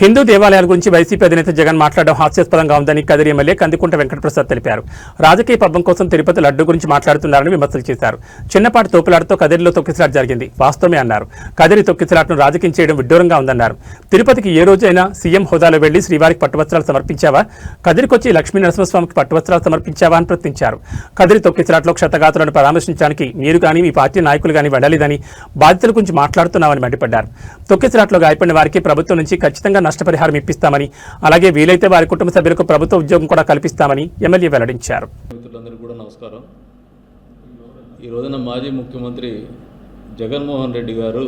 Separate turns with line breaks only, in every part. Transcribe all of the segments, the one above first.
హిందూ దేవాలయాల గురించి వైసీపీ అధినేత జగన్ మాట్లాడడం హాస్యాస్పదంగా ఉందని కదిరి ఎమ్మెల్యే కందికుంట వెంకటప్రసాద్ తెలిపారు. రాజకీయ పబ్బం కోసం తిరుపతి లడ్డు గురించి మాట్లాడుతున్నారని విమర్శలు చేశారు. చిన్నపాటి తోపులాటతో కదిరిలో తొక్కిసలాట జరిగింది వాస్తవమే అన్నారు. కదిరి తొక్కిసలాటను రాజకీయం చేయడం విడ్డూరంగా ఉందన్నారు. తిరుపతికి ఏ రోజైనా సీఎం హోదాలో వెళ్లి శ్రీవారికి పట్టువస్త్రాలు సమర్పించావా? కదిరికొచ్చి లక్ష్మీ నరసింహస్వామికి పట్టువస్త్రాలు సమర్పించావా అని ప్రశ్నించారు. కదిరి తొక్కిసలాటలో క్షతగాతులను పరామర్శించడానికి మీరు కానీ మీ పార్టీ నాయకులు కానీ వెళ్ళలేదని, బాధితుల గురించి మాట్లాడుతున్నామని మండిపడ్డారు. తొక్కిసలాటలో గాయపడిన వారికి ప్రభుత్వం నుంచి ఖచ్చితంగా నష్టపరిహారం ఇప్పిస్తామని, అలాగే వీలైతే వారి కుటుంబ సభ్యులకు ప్రభుత్వ ఉద్యోగం కూడా కల్పిస్తామని ఎమ్మెల్యే వెల్లడించారు.
మిత్రులందరికీ కూడా నమస్కారం. ఈ రోజున మాజీ ముఖ్యమంత్రి జగన్మోహన్ రెడ్డి గారు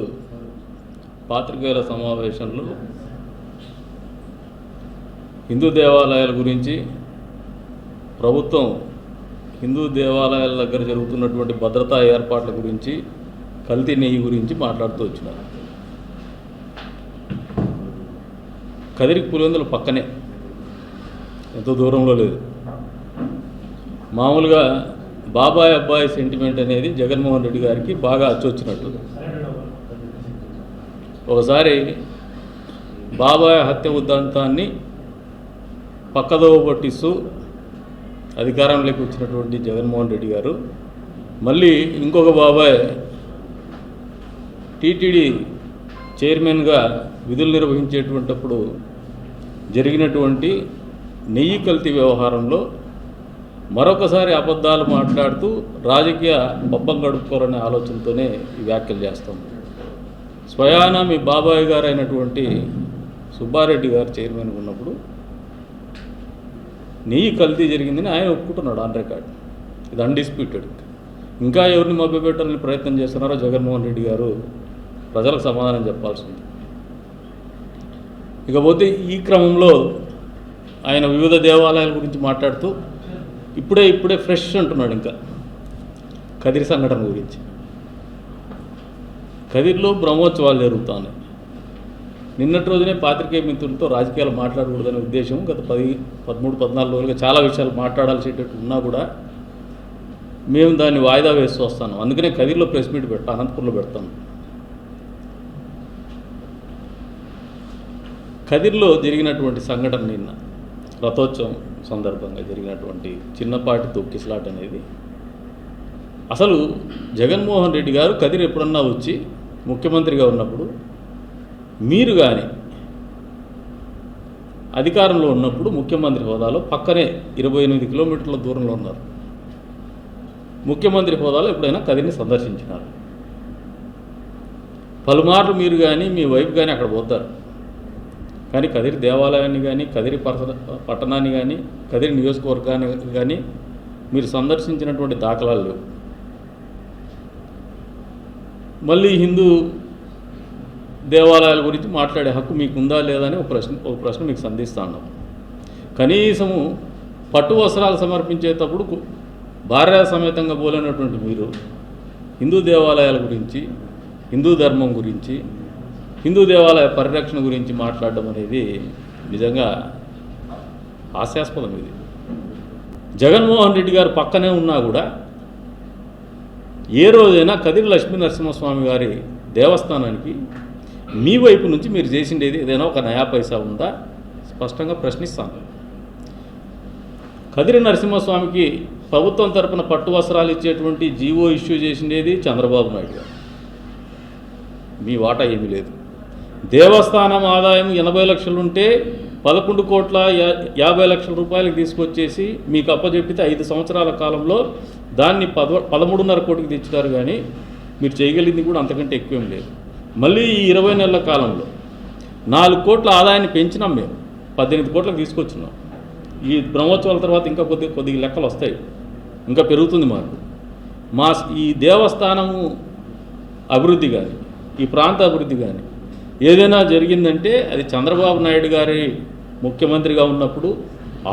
పాత్రికేయుల సమావేశంలో హిందూ దేవాలయాల గురించి, ప్రభుత్వం హిందూ దేవాలయాల దగ్గర జరుగుతున్నటువంటి భద్రతా ఏర్పాట్ల గురించి, కల్తీ నెయ్యి గురించి మాట్లాడుతూ వచ్చినారు. కదిరికి పులివెందుల పక్కనే, ఎంతో దూరంలో లేదు. మామూలుగా బాబాయ్ అబ్బాయి సెంటిమెంట్ అనేది జగన్మోహన్ రెడ్డి గారికి బాగా అచ్చొచ్చినట్టు. ఒకసారి బాబాయ్ హత్య ఉదంతాన్ని పక్కదోవ పట్టిస్తూ అధికారంలోకి వచ్చినటువంటి జగన్మోహన్ రెడ్డి గారు మళ్ళీ ఇంకొక బాబాయ్ టీటీడీ చైర్మన్గా విధులు నిర్వహించేటువంటిప్పుడు జరిగినటువంటి నెయ్యి కల్తీ వ్యవహారంలో మరొకసారి అబద్ధాలు మాట్లాడుతూ రాజకీయ పబ్బం గడుపుకోవాలనే ఆలోచనతోనే ఈ వ్యాఖ్యలు చేస్తాం. స్వయాన మీ బాబాయ్ గారు అయినటువంటి సుబ్బారెడ్డి గారు చైర్మన్ ఉన్నప్పుడు నెయ్యి కల్తీ జరిగిందని ఆయన ఒప్పుకుంటున్నాడు ఆన్ రికార్డ్. ఇది అన్డిస్ప్యూటెడ్. ఇంకా ఎవరిని మభ్యపెట్టాలని ప్రయత్నం చేస్తున్నారో జగన్మోహన్ రెడ్డి గారు ప్రజలకు సమాధానం చెప్పాల్సి ఉంది. ఇకపోతే ఈ క్రమంలో ఆయన వివిధ దేవాలయాల గురించి మాట్లాడుతూ ఇప్పుడే ఫ్రెష్ అంటున్నాడు. ఇంకా కదిరి సంఘటన గురించి, కదిరిలో బ్రహ్మోత్సవాలు జరుగుతున్నాయి. నిన్నటి రోజునే పాత్రికేయ మిత్రులతో రాజకీయాలు మాట్లాడకూడదనే ఉద్దేశం గత 13-14 రోజులుగా చాలా విషయాలు మాట్లాడాల్సేటట్టు ఉన్నా కూడా మేము దాన్ని వాయిదా వేస్తూ వస్తాను. అందుకనే కదిరిలో ప్రెస్ మీట్ అనంతపురంలో పెడతాను. కదిరిలో జరిగినటువంటి సంఘటన నిన్న రథోత్సవం సందర్భంగా జరిగినటువంటి చిన్నపాటి తొక్కిసలాట అనేది, అసలు జగన్మోహన్ రెడ్డి గారు కదిరి ఎప్పుడన్నా వచ్చి ముఖ్యమంత్రిగా ఉన్నప్పుడు, మీరు కానీ అధికారంలో ఉన్నప్పుడు ముఖ్యమంత్రి హోదాలో పక్కనే 28 కిలోమీటర్ల దూరంలో ఉన్నారు. ముఖ్యమంత్రి హోదాలో ఎప్పుడైనా కదిరిని సందర్శించినారు? పలుమార్లు మీరు కానీ మీ వైపు కానీ అక్కడ పోతారు. కానీ కదిరి దేవాలయాన్ని కానీ, కదిరి పట్టణాన్ని కానీ, కదిరి నియోజకవర్గాన్ని కానీ మీరు సందర్శించినటువంటి దాఖలాలు లేవు. మళ్ళీ హిందూ దేవాలయాల గురించి మాట్లాడే హక్కు మీకుందా లేదా అని ఒక ప్రశ్న మీకు సంధిస్తా ఉన్నాం. కనీసము పట్టు వస్త్రాలు సమర్పించేటప్పుడు భార్య సమేతంగా పోలేనటువంటి మీరు హిందూ దేవాలయాల గురించి, హిందూ ధర్మం గురించి, హిందూ దేవాలయ పరిరక్షణ గురించి మాట్లాడడం అనేది నిజంగా హాస్యాస్పదం. ఇది జగన్మోహన్ రెడ్డి గారు పక్కనే ఉన్నా కూడా ఏ రోజైనా కదిరి లక్ష్మీ నరసింహస్వామి గారి దేవస్థానానికి మీ వైపు నుంచి మీరు చేసిండేది ఏదైనా ఒక నయా పైసా ఉందా? స్పష్టంగా ప్రశ్నిస్తాను. కదిరి నరసింహస్వామికి ప్రభుత్వం తరపున పట్టు వస్త్రాలు ఇచ్చేటువంటి జీవో ఇష్యూ చేసిండేది చంద్రబాబు నాయుడు గారు. మీ వాటా ఏమీ లేదు. దేవస్థానం ఆదాయం 80 లక్షలు ఉంటే 11,50 లక్షల రూపాయలకు తీసుకొచ్చేసి మీకు అప్పచెప్పితే 5 సంవత్సరాల కాలంలో దాన్ని 13.5 కోటికి తెచ్చుతారు. కానీ మీరు చేయగలిగింది కూడా అంతకంటే ఎక్కువేం లేదు. మళ్ళీ ఈ 20 నెలల కాలంలో 4 కోట్ల ఆదాయాన్ని పెంచినాం. మేము 18 కోట్లకు తీసుకొచ్చినాం. ఈ బ్రహ్మోత్సవాల తర్వాత ఇంకా కొద్దిగా లెక్కలు వస్తాయి, ఇంకా పెరుగుతుంది మా ఈ దేవస్థానము అభివృద్ధి కానీ, ఈ ప్రాంత అభివృద్ధి కానీ ఏదైనా జరిగిందంటే అది చంద్రబాబు నాయుడు గారి ముఖ్యమంత్రిగా ఉన్నప్పుడు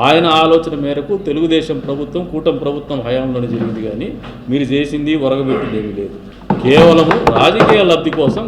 ఆయన ఆలోచన మేరకు తెలుగుదేశం ప్రభుత్వం, కూటమి ప్రభుత్వం హయాంలోనే జరిగింది. కానీ మీరు చేసింది ఒరగబెట్టింది ఏమీ లేదు. కేవలము రాజకీయ లబ్ధి కోసం